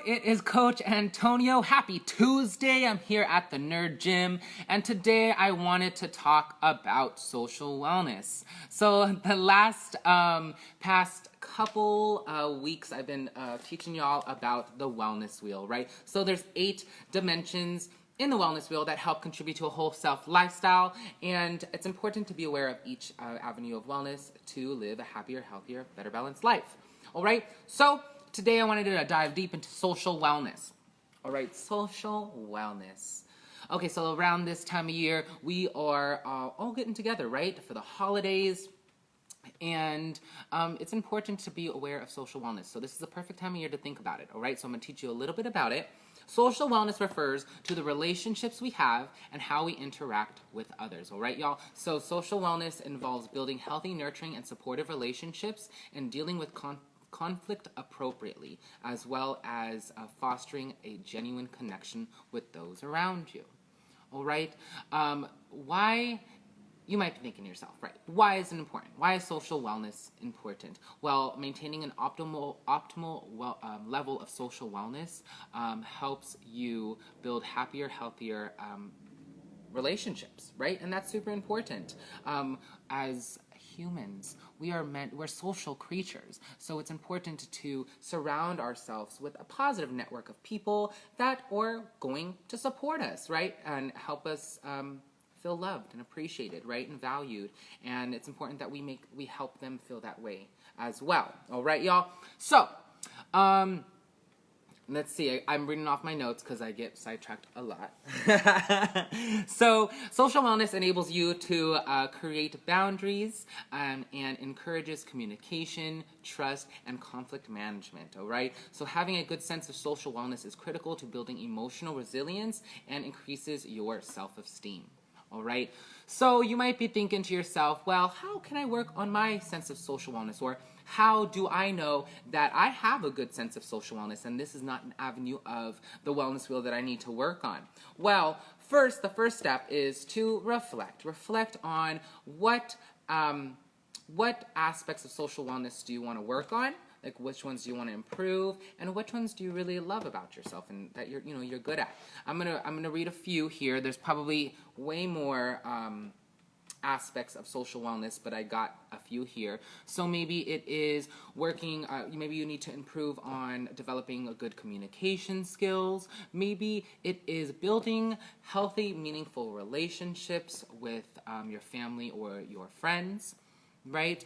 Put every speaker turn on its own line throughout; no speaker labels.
it is Coach Antonio. Happy Tuesday. I'm here at the Nerd Gym, and today I wanted to talk about social wellness. So the last past couple weeks I've been teaching y'all about the wellness wheel, right? So there's 8 dimensions in the wellness wheel that help contribute to a whole self lifestyle, and it's important to be aware of each avenue of wellness to live a happier, healthier, better balanced life. All right, so today I wanted to dive deep into social wellness. All right, social wellness. Okay, so around this time of year, we are all getting together, right, for the holidays. And it's important to be aware of social wellness. So this is the perfect time of year to think about it, all right? So I'm going to teach you a little bit about it. Social wellness refers to the relationships we have and how we interact with others, all right, y'all? So social wellness involves building healthy, nurturing, and supportive relationships and dealing with conflict appropriately, as well as fostering a genuine connection with those around you, all right? Why... You might be thinking to yourself, right, why is it important? Why is social wellness important? Well, maintaining an optimal level of social wellness helps you build happier, healthier relationships, right? And that's super important. As humans, we're social creatures, so it's important to surround ourselves with a positive network of people that are going to support us, right, and help us feel loved and appreciated, right, and valued. And it's important that we help them feel that way as well. All right, y'all. So, let's see. I'm reading off my notes because I get sidetracked a lot. So, social wellness enables you to create boundaries and encourages communication, trust, and conflict management, all right? So having a good sense of social wellness is critical to building emotional resilience and increases your self-esteem. All right, so you might be thinking to yourself, well, how can I work on my sense of social wellness? Or how do I know that I have a good sense of social wellness and this is not an avenue of the wellness wheel that I need to work on? Well, the first step is to reflect. Reflect on what aspects of social wellness do you want to work on? Like which ones do you want to improve, and which ones do you really love about yourself and that you're good at. I'm gonna read a few here. There's probably way more aspects of social wellness, but I got a few here. So maybe it is working, maybe you need to improve on developing a good communication skills. Maybe it is building healthy, meaningful relationships with your family or your friends, right?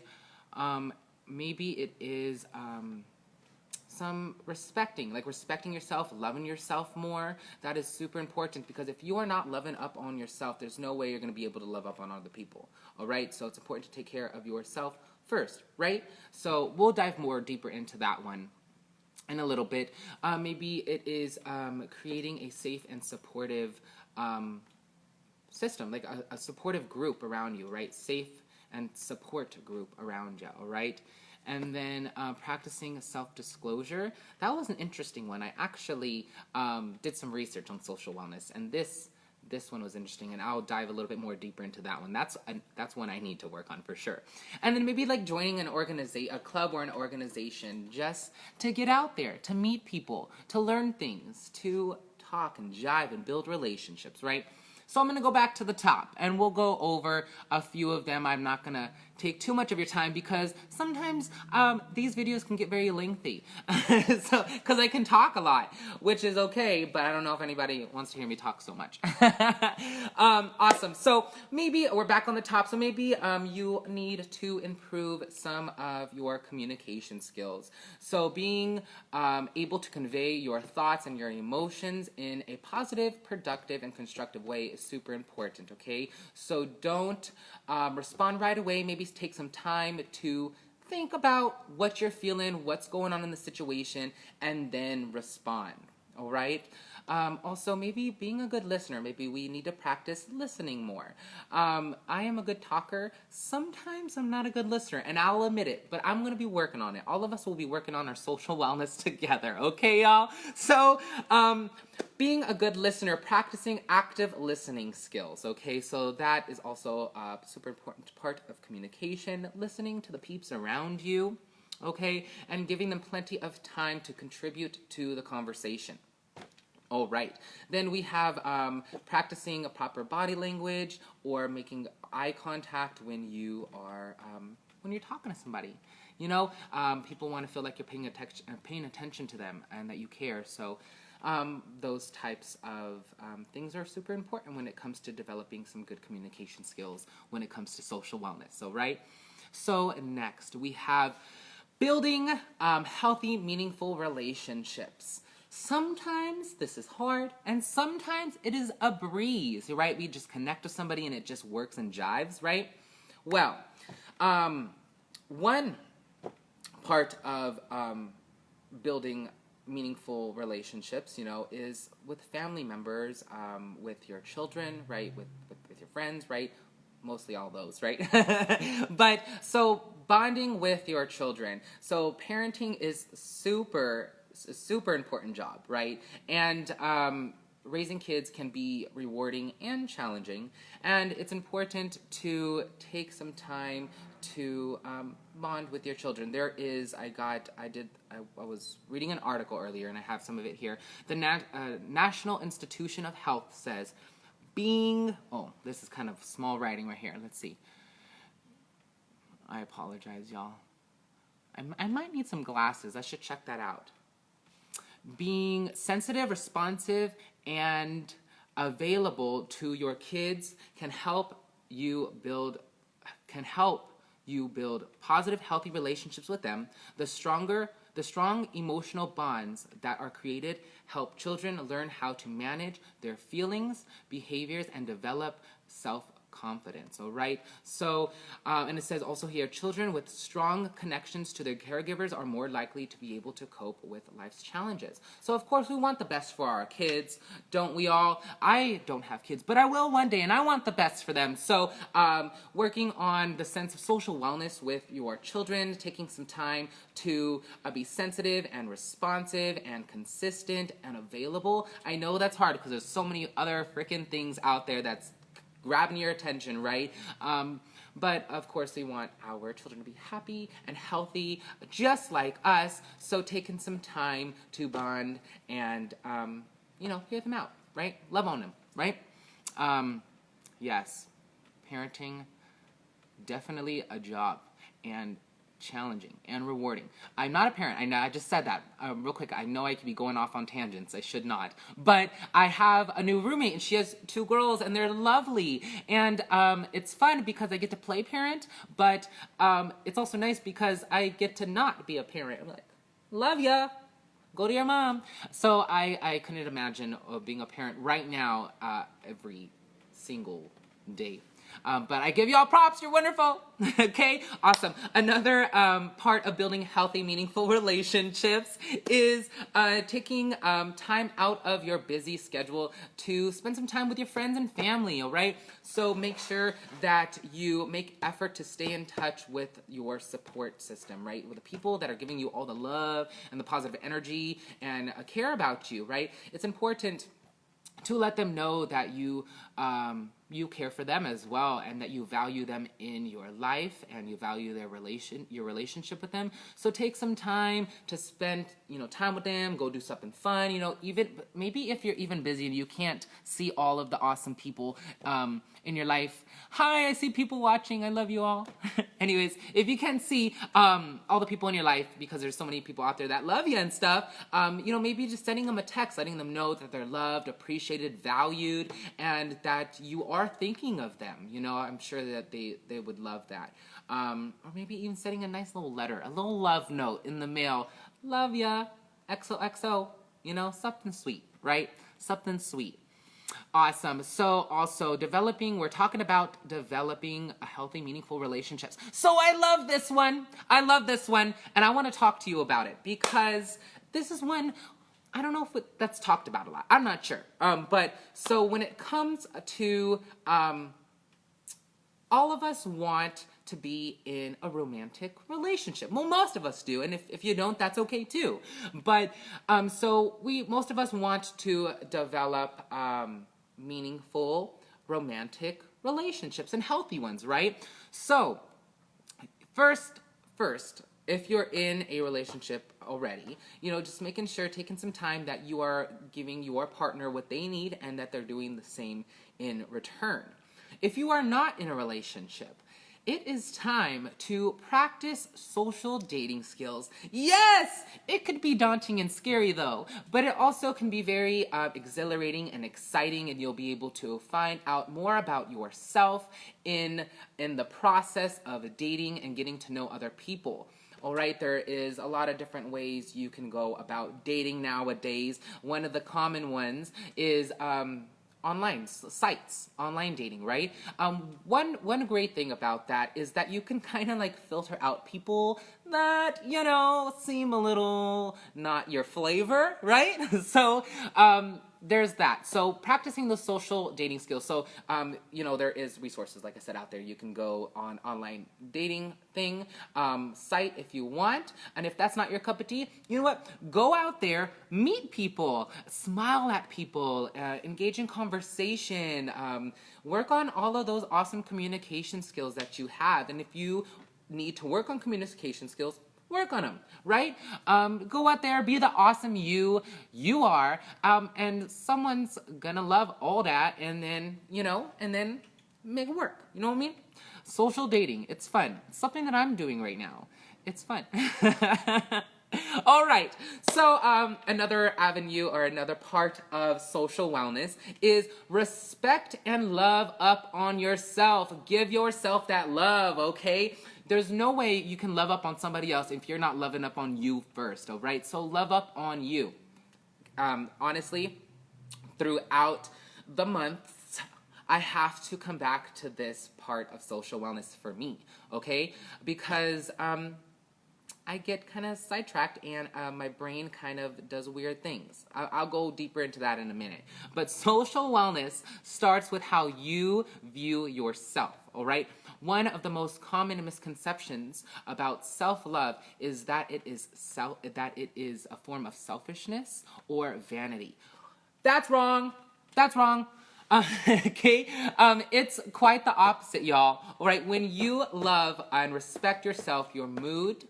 Maybe it is some respecting yourself, loving yourself more. That is super important, because if you are not loving up on yourself, there's no way you're going to be able to love up on other people, all right? So it's important to take care of yourself first, right? So we'll dive deeper into that one in a little bit. Maybe it is creating a safe and supportive system, like a supportive group around you, right? Safe and support group around you, all right? And then practicing self-disclosure. That was an interesting one. I actually did some research on social wellness, and this one was interesting, and I'll dive a little bit more deeper into that one. That's one I need to work on for sure. And then maybe like joining a club or an organization, just to get out there, to meet people, to learn things, to talk and jive and build relationships, right? So I'm going to go back to the top, and we'll go over a few of them. I'm not going to take too much of your time, because sometimes these videos can get very lengthy, because I can talk a lot, which is okay, but I don't know if anybody wants to hear me talk so much. Awesome. So maybe we're back on the top. So maybe you need to improve some of your communication skills. So being able to convey your thoughts and your emotions in a positive, productive, and constructive way is super important, okay? So don't respond right away. Maybe take some time to think about what you're feeling, what's going on in the situation, and then respond, all right? Also, maybe being a good listener. Maybe we need to practice listening more. I am a good talker. Sometimes I'm not a good listener, and I'll admit it, but I'm going to be working on it. All of us will be working on our social wellness together, okay, y'all? So, being a good listener, practicing active listening skills, okay? So that is also a super important part of communication, listening to the peeps around you. okay? And giving them plenty of time to contribute to the conversation. All right. Then we have practicing a proper body language or making eye contact when you're talking to somebody. People want to feel like you're paying attention to them and that you care. So those types of things are super important when it comes to developing some good communication skills when it comes to social wellness. So next we have building healthy, meaningful relationships. Sometimes this is hard, and sometimes it is a breeze, right? We just connect with somebody and it just works and jives, right? Well, one part of building meaningful relationships, is with family members, with your children, right? With your friends, right? Mostly all those, right? But so bonding with your children. So parenting is a super important job, right? And raising kids can be rewarding and challenging, and it's important to take some time to bond with your children. I was reading an article earlier, and I have some of it here. The National Institution of Health says this is kind of small writing right here. Let's see. I apologize, y'all. I might need some glasses. I should check that out. Being sensitive, responsive, and available to your kids can help you build positive, healthy relationships with them. The strong emotional bonds that are created help children learn how to manage their feelings, behaviors, and develop self-confidence. All right. So, and it says also here, children with strong connections to their caregivers are more likely to be able to cope with life's challenges. So, of course, we want the best for our kids, don't we all? I don't have kids, but I will one day, and I want the best for them. So, working on the sense of social wellness with your children, taking some time to be sensitive and responsive and consistent and available. I know that's hard because there's so many other freaking things out there that's grabbing your attention, right? But of course we want our children to be happy and healthy just like us, so taking some time to bond and hear them out, right? Love on them, right? Yes, parenting, definitely a job, and challenging and rewarding. I'm not a parent. I know I just said that real quick. I know I could be going off on tangents. I should not. But I have a new roommate, and she has 2 girls, and they're lovely. And it's fun because I get to play parent, but it's also nice because I get to not be a parent. I'm like, love ya. Go to your mom. So I couldn't imagine being a parent right now every single day. But I give y'all props. You're wonderful. Okay? Awesome. Another part of building healthy, meaningful relationships is taking time out of your busy schedule to spend some time with your friends and family, all right? So make sure that you make effort to stay in touch with your support system, right? With the people that are giving you all the love and the positive energy and care about you, right? It's important to let them know that you care for them as well, and that you value them in your life, and you value your relationship with them. So take some time to spend, time with them. Go do something fun. Even maybe if you're even busy and you can't see all of the awesome people in your life. Hi, I see people watching. I love you all. Anyways, if you can't see all the people in your life because there's so many people out there that love you and stuff, maybe just sending them a text, letting them know that they're loved, appreciated, valued, and that you are thinking of them. I'm sure that they would love that. Or maybe even sending a nice little letter, a little love note in the mail. Love ya, XOXO, something sweet, right? Something sweet. Awesome. So also we're talking about developing a healthy, meaningful relationships. So I love this one. And I want to talk to you about it because this is one, I don't know if that's talked about a lot. I'm not sure. But so when it comes to, all of us want to be in a romantic relationship. Well, most of us do, and if you don't, that's okay too. But so most of us want to develop meaningful romantic relationships and healthy ones, right? So first, if you're in a relationship already, just making sure, taking some time that you are giving your partner what they need and that they're doing the same in return. If you are not in a relationship, it is time to practice social dating skills. Yes! It could be daunting and scary though, but it also can be very exhilarating and exciting, and you'll be able to find out more about yourself in the process of dating and getting to know other people. All right, there is a lot of different ways you can go about dating nowadays. One of the common ones is online sites, online dating, right? One great thing about that is that you can kind of like filter out people that, seem a little not your flavor, right? So, there's that. So practicing the social dating skills. So, there is resources, like I said, out there. You can go on online dating thing, site if you want. And if that's not your cup of tea, you know what? Go out there, meet people, smile at people, engage in conversation, work on all of those awesome communication skills that you have. And if you need to work on communication skills, work on them, right? Go out there, be the awesome you are, and someone's gonna love all that, and then, make it work. You know what I mean? Social dating, it's fun. It's something that I'm doing right now. It's fun. All right, so another avenue or another part of social wellness is respect and love up on yourself. Give yourself that love, okay? There's no way you can love up on somebody else if you're not loving up on you first, all right? So love up on you. Honestly, throughout the months, I have to come back to this part of social wellness for me, okay? Because I get kind of sidetracked and my brain kind of does weird things. I'll go deeper into that in a minute. But social wellness starts with how you view yourself, all right? One of the most common misconceptions about self-love is that it is a form of selfishness or vanity. That's wrong. That's wrong. Okay, it's quite the opposite, y'all. All right, when you love and respect yourself, your mood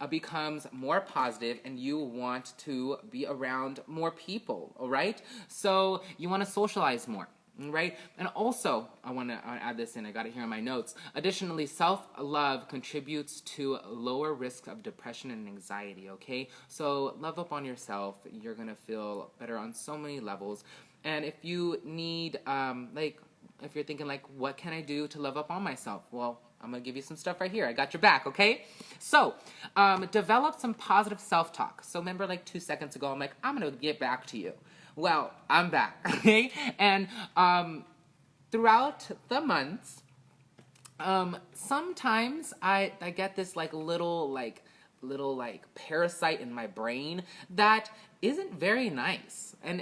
becomes more positive and you want to be around more people, all right? So you want to socialize more, right? And also, I want to add this in, I got it here in my notes. Additionally, self-love contributes to lower risk of depression and anxiety, okay? So love up on yourself. You're going to feel better on so many levels. And if you need, if you're thinking like, what can I do to love up on myself? Well, I'm going to give you some stuff right here. I got your back, okay? So, develop some positive self-talk. So remember like 2 seconds ago, I'm like, I'm going to get back to you. Well, I'm back, okay? And throughout the months, sometimes I get this little parasite in my brain that isn't very nice, and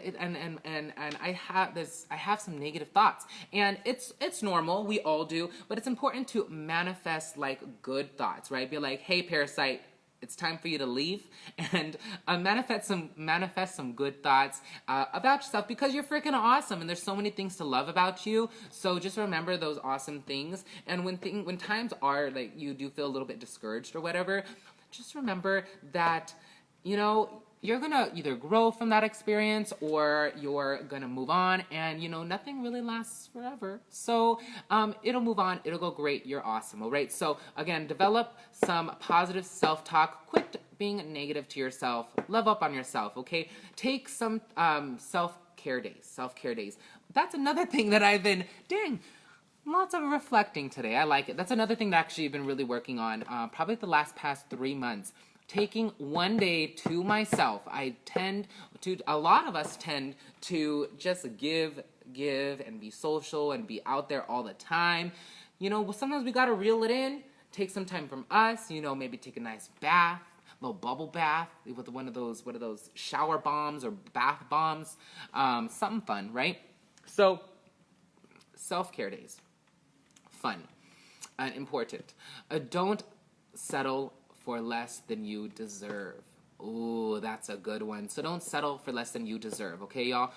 I have some negative thoughts, and it's normal, we all do, but it's important to manifest good thoughts, right? Be like, hey parasite, it's time for you to leave, and manifest some good thoughts about yourself, because you're freaking awesome and there's so many things to love about you. So just remember those awesome things, and when times are you do feel a little bit discouraged or whatever, just remember that you're gonna either grow from that experience or you're gonna move on, and nothing really lasts forever. So it'll move on, it'll go great, you're awesome, all right? So again, develop some positive self-talk, quit being negative to yourself, love up on yourself, okay? Take some self-care days. That's another thing that I've been doing. Lots of reflecting today. I like it. That's another thing that actually I've been really working on, probably the past 3 months. Taking one day to myself. A lot of us tend to just give and be social and be out there all the time. Sometimes we gotta reel it in, take some time from us, maybe take a nice bath, a little bubble bath with one of those shower bombs or bath bombs, something fun, right? So, self-care days. Fun and important. Don't settle for less than you deserve. Ooh, that's a good one. So don't settle for less than you deserve, okay, y'all?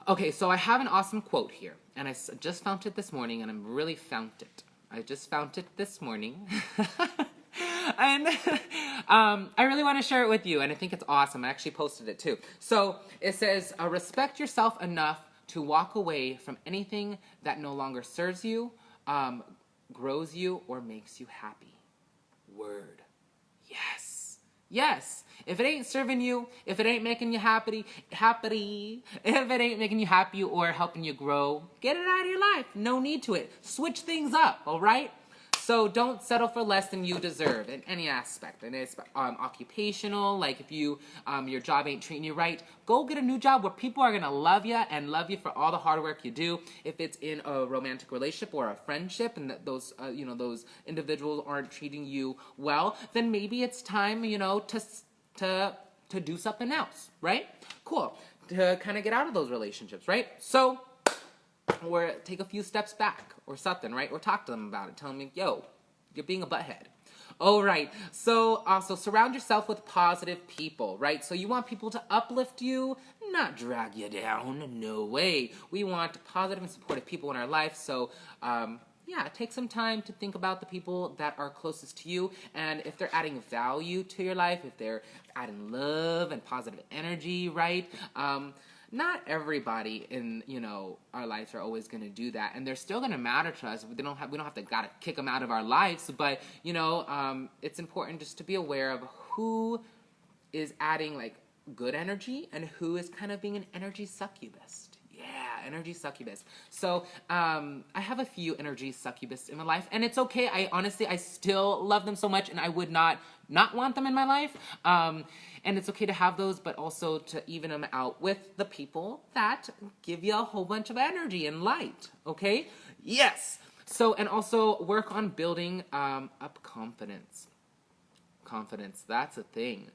Okay, so I have an awesome quote here, and I just found it this morning, and I just found it this morning. And I really want to share it with you, and I think it's awesome. I actually posted it too. So it says, respect yourself enough to walk away from anything that no longer serves you, grows you, or makes you happy. Word. Yes. Yes. If it ain't serving you, if it ain't making you happy, if it ain't making you happy or helping you grow, get it out of your life. No need to it. Switch things up, all right? So don't settle for less than you deserve in any aspect. And it's occupational, like if you your job ain't treating you right, go get a new job where people are gonna love you and love you for all the hard work you do. If it's in a romantic relationship or a friendship, and that those those individuals aren't treating you well, then maybe it's time to do something else, right? Cool. To kind of get out of those relationships, right? So. Or take a few steps back or something, right? Or talk to them about it. Tell them, yo, you're being a butthead. All right. So also surround yourself with positive people, right? So you want people to uplift you, not drag you down. No way. We want positive and supportive people in our life. So, yeah, take some time to think about the people that are closest to you, and if they're adding value to your life, if they're adding love and positive energy, right? Not everybody in our lives are always going to do that, and they're still going to matter to us. We don't have to gotta kick them out of our lives, but it's important just to be aware of who is adding like good energy and who is kind of being an energy succubus. Yeah, energy succubus. So I have a few energy succubus in my life, and it's okay. I still love them so much, and I would not want them in my life. And it's okay to have those, but also to even them out with the people that give you a whole bunch of energy and light. Okay? Yes. So, and also work on building up confidence. Confidence. That's a thing.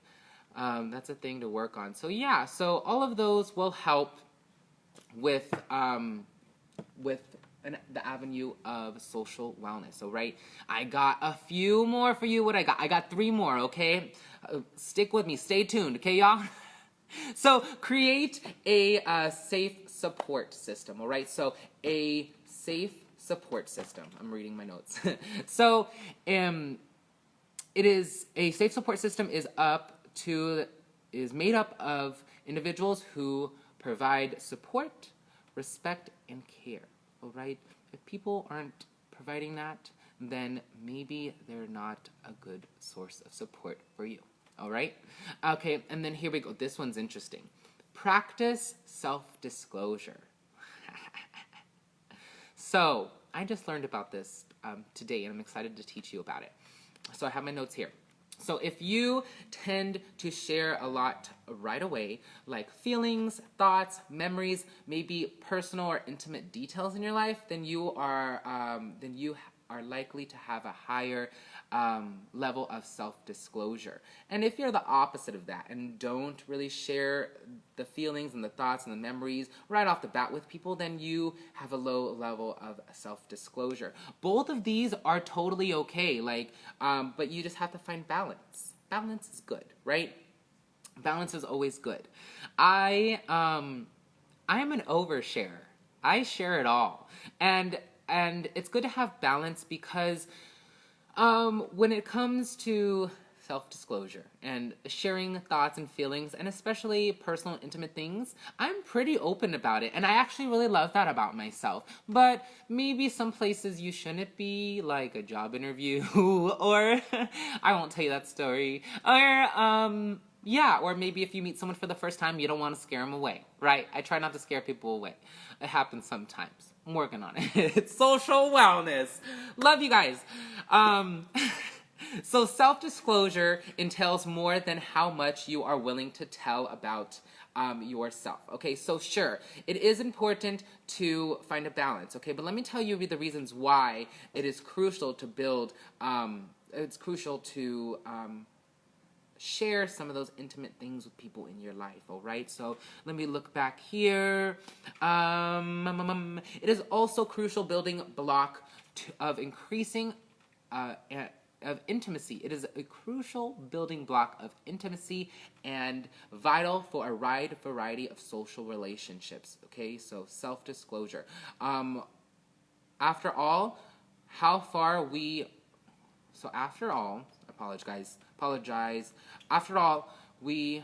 That's a thing to work on. So yeah. So all of those will help with the avenue of social wellness. So, right, I got a few more for you. What I got? I got 3 more, okay? Stick with me. Stay tuned, okay, y'all? So, create a safe support system, all right? So, a safe support system. I'm reading my notes. So, it is a safe support system is made up of individuals who provide support, respect, and care. All right? If people aren't providing that, then maybe they're not a good source of support for you. All right? Okay, and then here we go. This one's interesting. Practice self-disclosure. So, I just learned about this today, and I'm excited to teach you about it. So I have my notes here. So if you tend to share a lot right away, like feelings, thoughts, memories, maybe personal or intimate details in your life, then you are likely to have a higher level of self-disclosure. And if you're the opposite of that and don't really share the feelings and the thoughts and the memories right off the bat with people, then you have a low level of self-disclosure. Both of these are totally okay, but you just have to find balance. Balance is good, right? Balance is always good. I am an oversharer. I share it all. And it's good to have balance because when it comes to self-disclosure and sharing thoughts and feelings, and especially personal intimate things, I'm pretty open about it, and I actually really love that about myself. But maybe some places you shouldn't be, like a job interview, or I won't tell you that story, or yeah, or maybe if you meet someone for the first time, you don't want to scare them away, right? I try not to scare people away. It happens sometimes. I'm working on it. It's social wellness. Love you guys. So self-disclosure entails more than how much you are willing to tell about yourself. Okay, so sure, it is important to find a balance, okay? But let me tell you the reasons why it is crucial to build, share some of those intimate things with people in your life, all right? So let me look back here. It is also crucial building block of increasing of intimacy. It is a crucial building block of intimacy and vital for a wide variety of social relationships, okay? So self-disclosure. After all, apologize. After all, we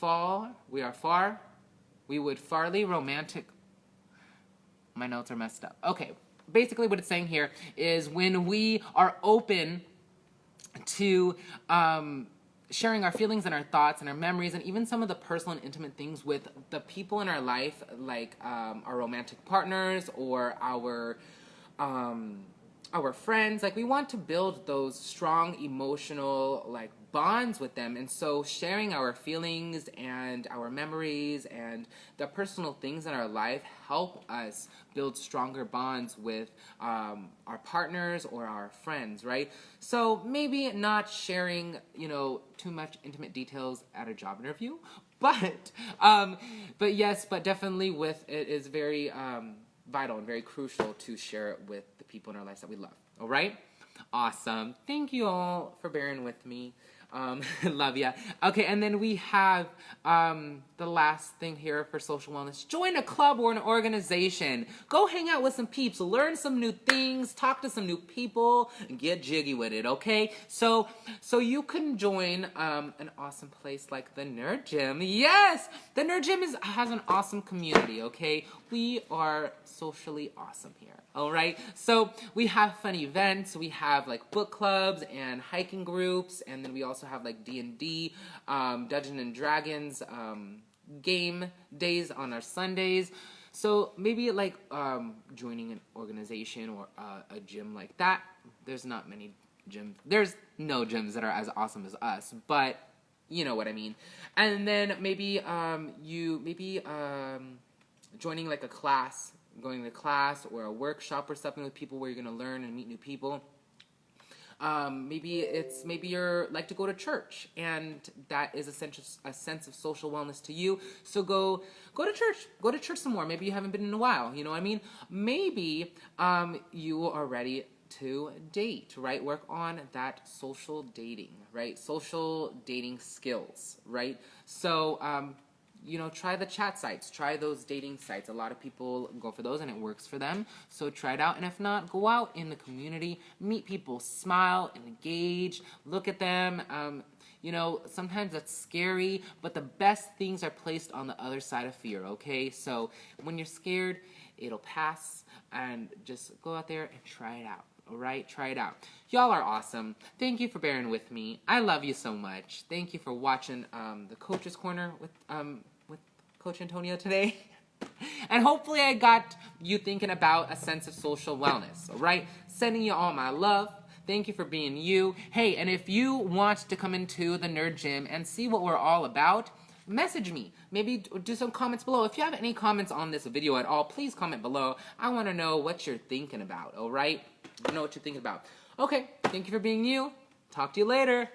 are far, we would farly romantic. My notes are messed up. Okay, basically what it's saying here is when we are open to sharing our feelings and our thoughts and our memories and even some of the personal and intimate things with the people in our life, like our romantic partners or our friends. Like, we want to build those strong emotional like bonds with them, and so sharing our feelings and our memories and the personal things in our life help us build stronger bonds with our partners or our friends, right? So maybe not sharing, too much intimate details at a job interview, but definitely with it is very vital and very crucial to share it with the people in our lives that we love. All right? Awesome. Thank you all for bearing with me. Love ya. Okay, and then we have the last thing here for social wellness. Join a club or an organization. Go hang out with some peeps. Learn some new things. Talk to some new people. And get jiggy with it, okay? So you can join an awesome place like the Nerd Gym. Yes! The Nerd Gym has an awesome community, okay? We are socially awesome here. All right, so we have fun events. We have like book clubs and hiking groups, and then we also have like D&D, Dungeons and Dragons game days on our Sundays. So maybe like joining an organization or a gym like that. There's not many gyms. There's no gyms that are as awesome as us, but you know what I mean. And then maybe joining like a class. Going to class or a workshop or something with people where you're going to learn and meet new people. Maybe you're like to go to church, and that is a sense of social wellness to you. So go to church some more. Maybe you haven't been in a while. You know what I mean? Maybe you are ready to date, right? Work on that social dating, right? Social dating skills, right? So try the chat sites, try those dating sites. A lot of people go for those and it works for them. So try it out. And if not, go out in the community, meet people, smile, engage, look at them. Sometimes that's scary, but the best things are placed on the other side of fear, okay? So when you're scared, it'll pass, and just go out there and try it out. All right, try it out. Y'all are awesome. Thank you for bearing with me. I love you so much. Thank you for watching the Coach's Corner with Coach Antonio today. And hopefully I got you thinking about a sense of social wellness, all right? Sending you all my love. Thank you for being you. Hey, and if you want to come into the Nerd Gym and see what we're all about, message me. Maybe do some comments below. If you have any comments on this video at all, please comment below. I want to know what you're thinking about, all right? I know what you're thinking about. Okay, thank you for being you. Talk to you later.